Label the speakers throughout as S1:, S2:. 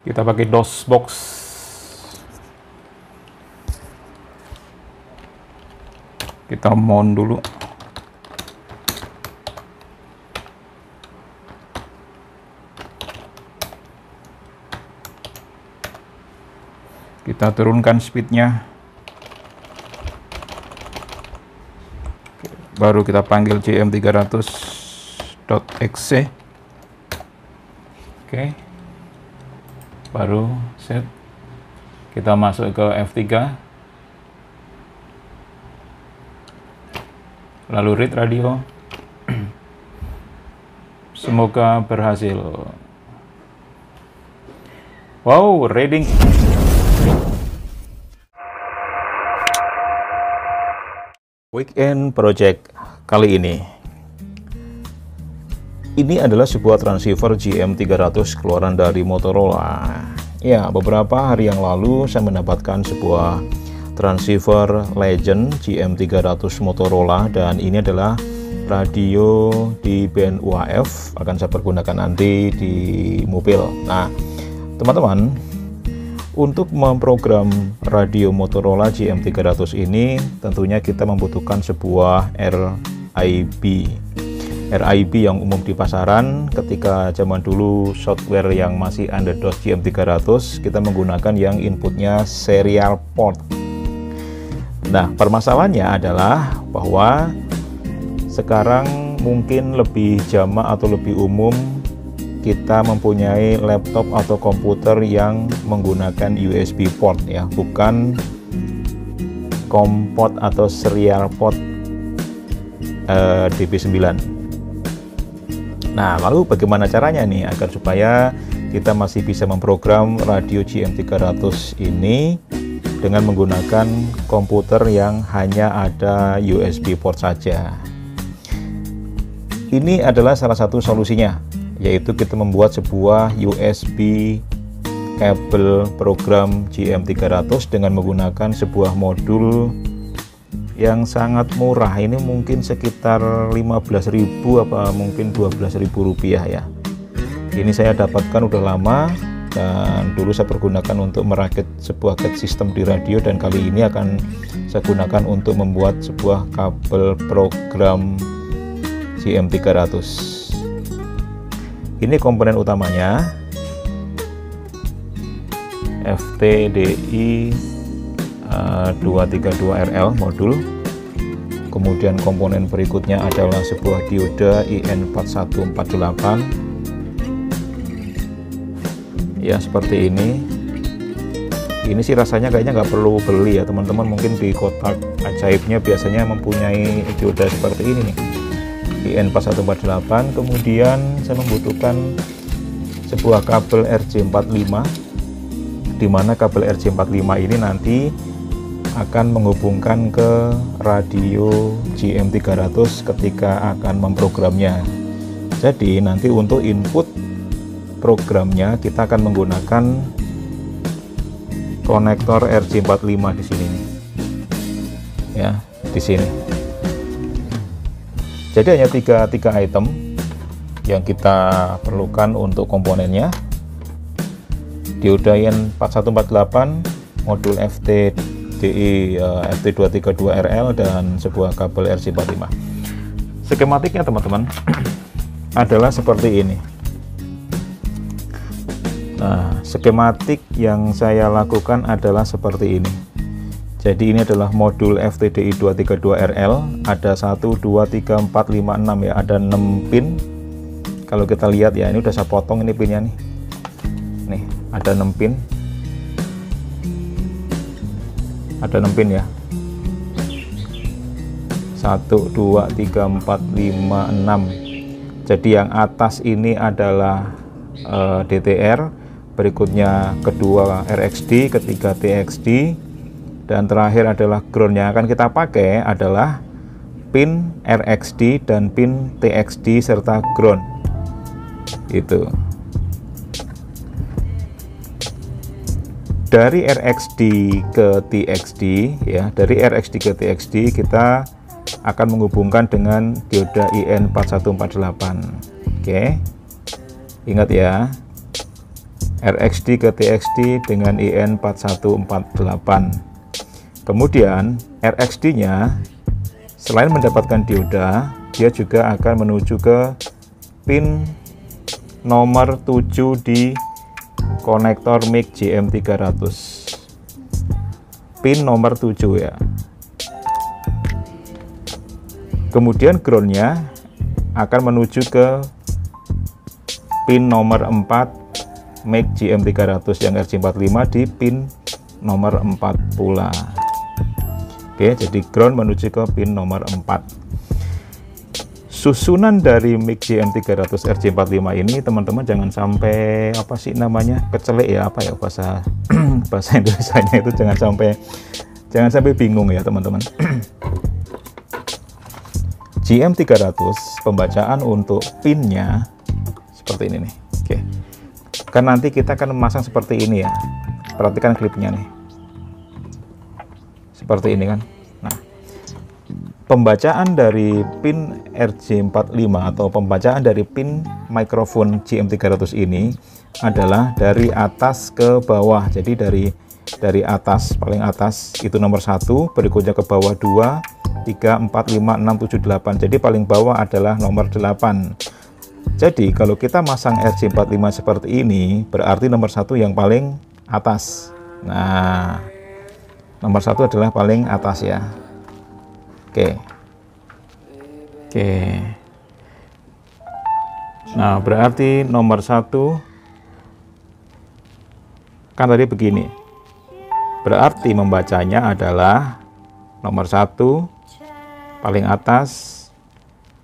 S1: Kita pakai DOS box. Kita mount dulu. Kita turunkan speednya. Baru kita panggil GM300.exe. Oke. Baru set. Kita masuk ke F3. Lalu read radio. Semoga berhasil. Wow, reading. Weekend project kali ini. Ini adalah sebuah transceiver GM300 keluaran dari Motorola. Ya, beberapa hari yang lalu saya mendapatkan sebuah transceiver Legend GM300 Motorola, dan ini adalah radio di band UHF, akan saya pergunakan nanti di mobil. Nah, teman-teman, untuk memprogram radio Motorola GM300 ini tentunya kita membutuhkan sebuah RIB. RIB yang umum di pasaran. Ketika zaman dulu software yang masih under DOS GM300, kita menggunakan yang inputnya serial port. Nah, permasalahannya adalah bahwa sekarang mungkin lebih jamak atau lebih umum kita mempunyai laptop atau komputer yang menggunakan USB port, ya, bukan COM port atau serial port DB9. Nah, lalu bagaimana caranya nih agar supaya kita masih bisa memprogram radio GM300 ini dengan menggunakan komputer yang hanya ada USB port saja? Ini adalah salah satu solusinya, yaitu kita membuat sebuah USB kabel program GM300 dengan menggunakan sebuah modul yang sangat murah. Ini mungkin sekitar 15.000 apa mungkin 12.000 rupiah, ya. Ini saya dapatkan udah lama, dan dulu saya pergunakan untuk merakit sebuah gate system di radio, dan kali ini akan saya gunakan untuk membuat sebuah kabel program GM300. Ini komponen utamanya, FTDI 232RL modul. Kemudian komponen berikutnya adalah sebuah dioda IN4148. Ya, seperti ini. Ini sih rasanya kayaknya nggak perlu beli, ya teman-teman. Mungkin di kotak ajaibnya biasanya mempunyai dioda seperti ini nih, IN4148. Kemudian saya membutuhkan sebuah kabel RJ45, di mana kabel RJ45 ini nanti akan menghubungkan ke radio GM300 ketika akan memprogramnya. Jadi nanti untuk input programnya kita akan menggunakan konektor RJ45 di sini, ya, di sini. Jadi hanya tiga item yang kita perlukan untuk komponennya: dioda IN4148, modul FTDI FT232RL, dan sebuah kabel RJ45. Skematiknya teman-teman adalah seperti ini. Nah, skematik yang saya lakukan adalah seperti ini. Jadi ini adalah modul FTDI 232RL, ada 1, 2, 3, 4, 5, 6, ya, ada 6 pin. Kalau kita lihat, ya, ini udah saya potong ini pinnya nih. Nih, ada 6 pin. Ada 6 pin, ya. 1, 2, 3, 4, 5, 6. Jadi yang atas ini adalah DTR, berikutnya kedua RXD, ketiga TXD, dan terakhir adalah ground. Yang akan kita pakai adalah pin RXD dan pin TXD serta ground. Itu. Dari RXD ke TXD, ya, dari RXD ke TXD kita akan menghubungkan dengan dioda IN4148. Oke. Ingat, ya. RXD ke TXD dengan IN4148. Kemudian RXD-nya selain mendapatkan dioda, dia juga akan menuju ke pin nomor 7 di konektor mic JM300. Pin nomor 7 ya. Kemudian groundnya akan menuju ke pin nomor 4 mic JM300 yang RJ45 di pin nomor 4 pula. Oke, jadi ground menuju ke pin nomor 4. Susunan dari mic JM300 RJ45 ini teman-teman jangan sampai apa sih namanya kecelek ya, apa ya bahasa bahasa Indonesianya itu, jangan sampai bingung ya teman-teman. JM300 pembacaan untuk pinnya seperti ini nih. Oke, kan nanti kita akan memasang seperti ini ya, perhatikan klipnya nih, seperti ini kan. Nah, pembacaan dari pin RJ45 atau pembacaan dari pin mikrofon JM300 ini adalah dari atas ke bawah. Jadi dari atas, paling atas itu nomor 1, berikutnya ke bawah 2, 3, 4, 5, 6, 7, 8. Jadi paling bawah adalah nomor 8. Jadi kalau kita masang RJ45 seperti ini, berarti nomor 1 yang paling atas. Nah, nomor 1 adalah paling atas ya. Oke. Nah, berarti nomor 1 kan tadi begini. Berarti membacanya adalah nomor 1 paling atas,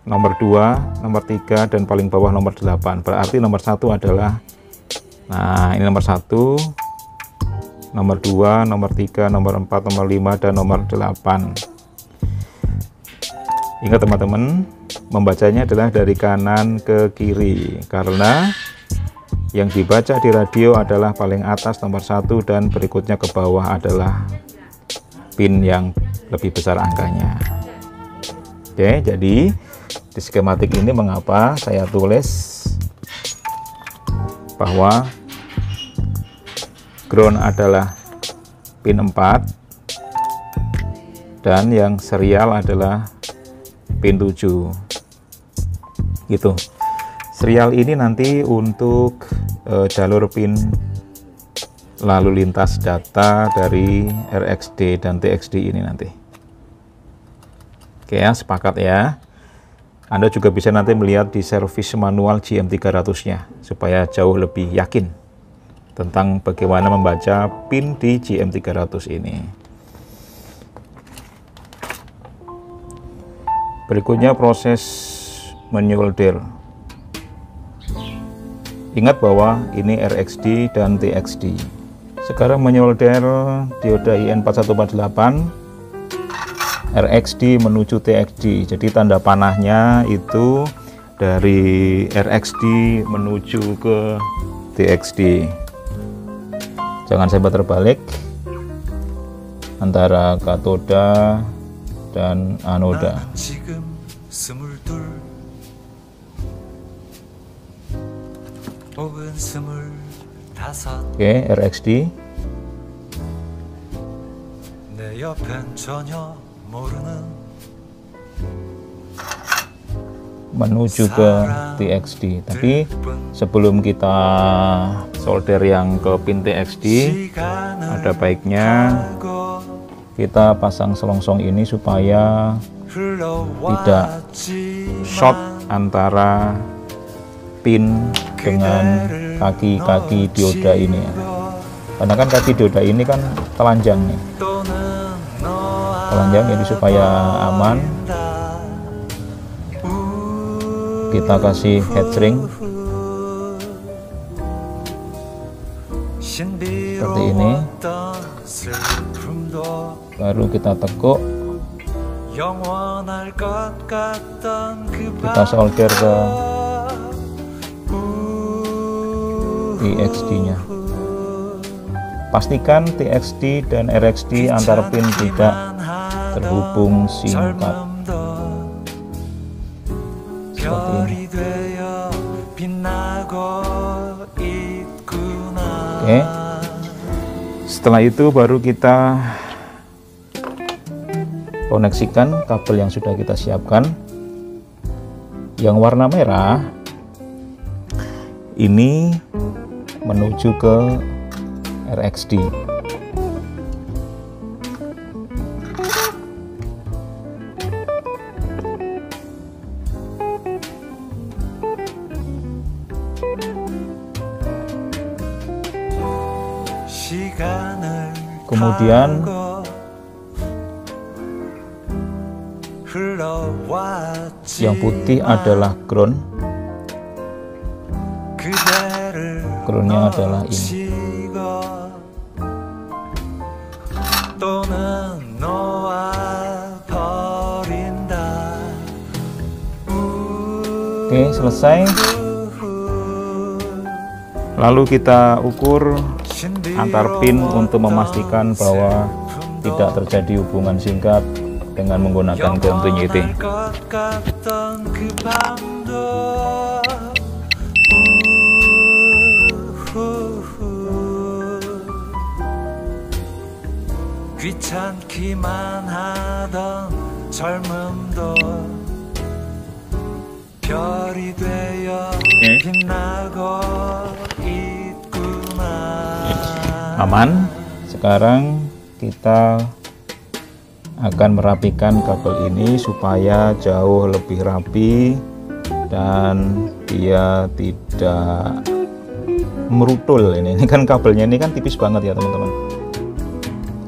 S1: nomor 2, nomor 3, dan paling bawah nomor 8. Berarti nomor 1 adalah, nah ini nomor 1, nomor 2, nomor 3, nomor 4, nomor 5, dan nomor 8. Ingat teman-teman, membacanya adalah dari kanan ke kiri, karena yang dibaca di radio adalah paling atas nomor 1 dan berikutnya ke bawah adalah pin yang lebih besar angkanya. Oke, jadi di skematik ini mengapa saya tulis bahwa ground adalah pin 4 dan yang serial adalah pin 7 gitu. Serial ini nanti untuk jalur pin lalu lintas data dari RXD dan TXD ini nanti. Oke ya, sepakat ya. Anda juga bisa nanti melihat di servis manual JM300-nya supaya jauh lebih yakin tentang bagaimana membaca pin di JM300 ini. Berikutnya proses menyolder. Ingat bahwa ini RXD dan TXD. Sekarang menyolder dioda IN4148 RXD menuju TXD. Jadi tanda panahnya itu dari RXD menuju ke TXD. Jangan sampai terbalik antara katoda dan anoda. Oke, RXD menuju ke TXD. Tapi sebelum kita solder yang ke pin TXD, ada baiknya kita pasang selongsong ini supaya tidak short antara pin dengan kaki-kaki dioda ini ya. Karena kan kaki dioda ini kan telanjang nih, telanjang, jadi supaya aman kita kasih headstring seperti ini, baru kita tekuk, kita solder ke TXD nya. Pastikan TXD dan RXD antar pin tidak terhubung singkat seperti ini. Oke, setelah itu baru kita koneksikan kabel yang sudah kita siapkan. Yang warna merah ini menuju ke RXD. Kemudian yang putih adalah ground. Groundnya adalah ini. Oke, selesai. Lalu kita ukur antar pin untuk memastikan bahwa tidak terjadi hubungan singkat dengan menggunakan continuity.
S2: 귀찮기만 하던 젊음도 별이 되어 빛나고 있구나.
S1: Aman. Sekarang kita akan merapikan kabel ini supaya jauh lebih rapi dan dia tidak merutul. Ini kan kabelnya ini kan tipis banget ya teman-teman.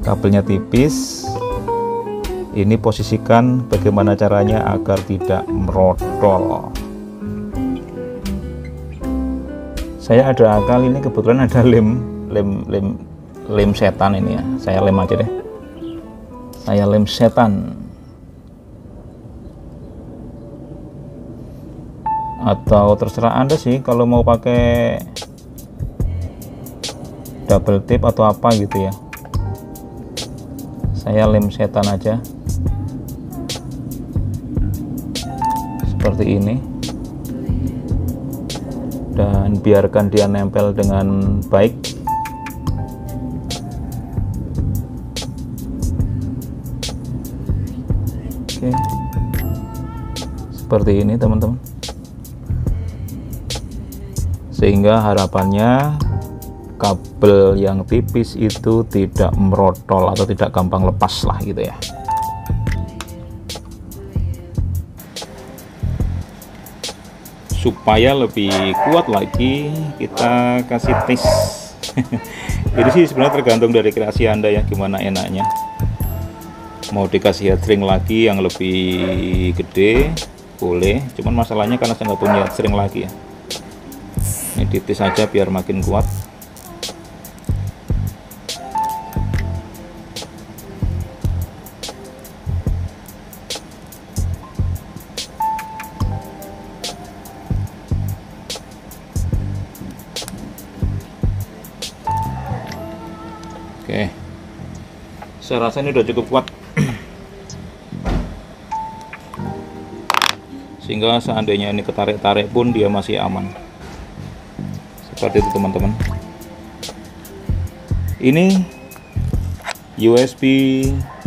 S1: Kabelnya tipis. Ini posisikan bagaimana caranya agar tidak merotol. Saya ada akal ini, kebetulan ada lem setan ini ya. Saya lem aja deh. Saya lem setan. Atau terserah Anda sih kalau mau pakai double tip atau apa gitu ya. Saya lem setan aja seperti ini dan biarkan dia nempel dengan baik. Oke, seperti ini teman-teman, sehingga harapannya kabel yang tipis itu tidak merotol atau tidak gampang lepas lah gitu ya. Supaya lebih kuat lagi kita kasih tes. Jadi sih sebenarnya tergantung dari kreasi Anda ya, gimana enaknya. Mau dikasih headstring lagi yang lebih gede boleh, cuman masalahnya karena saya nggak punya headstring lagi ya. Ini ditis saja biar makin kuat. Oke, saya rasa ini udah cukup kuat, sehingga seandainya ini ketarik-tarik pun dia masih aman. Seperti itu teman-teman. Ini USB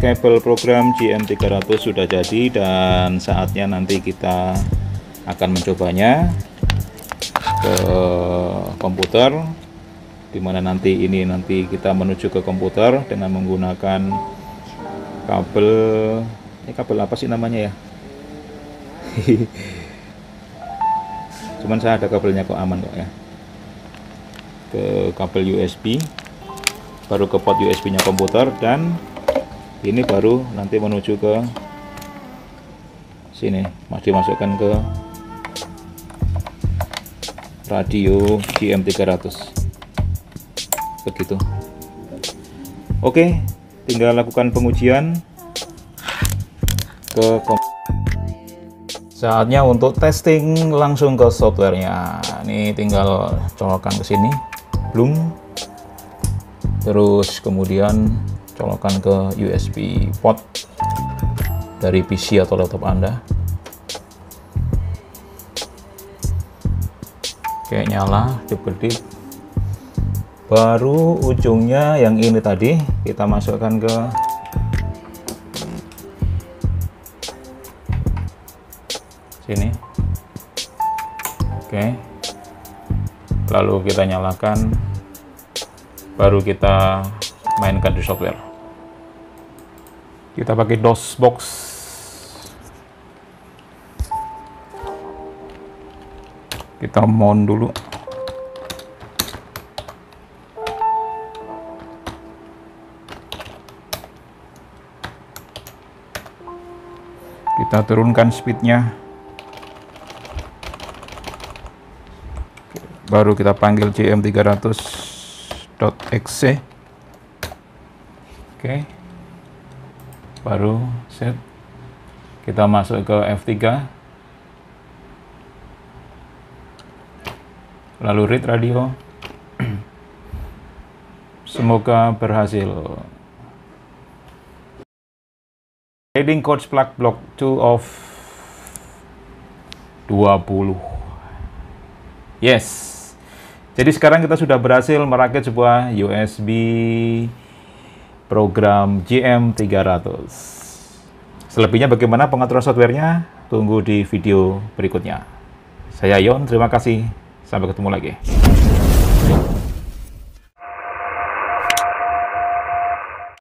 S1: kabel program GM300 sudah jadi dan saatnya nanti kita akan mencobanya ke komputer, dimana nanti kita menuju ke komputer dengan menggunakan kabel, ini kabel apa sih namanya ya? Cuman saya ada kabelnya kok, aman kok ya. Ke kabel USB, baru ke port USB nya komputer, dan ini baru nanti menuju ke sini, masih dimasukkan ke radio GM300 begitu. Oke, tinggal lakukan pengujian ke saatnya untuk testing langsung ke softwarenya. Ini tinggal colokkan ke sini, belum, terus kemudian colokkan ke USB port dari PC atau laptop Anda. Oke, nyala, cukup gede. Baru ujungnya yang ini tadi kita masukkan ke sini. Oke. Lalu kita nyalakan, baru kita mainkan di software. Kita pakai DOSBox. Kita mount dulu. Kita turunkan speednya. Baru kita panggil gm300.exe. Oke. Baru set. Kita masuk ke F3. Lalu read radio. Semoga berhasil. Heading coach plug block 2 of 20. Yes. Jadi sekarang kita sudah berhasil merakit sebuah USB program GM300. Selebihnya bagaimana pengaturan softwarenya? Tunggu di video berikutnya. Saya Yon, terima kasih. Sampai ketemu lagi.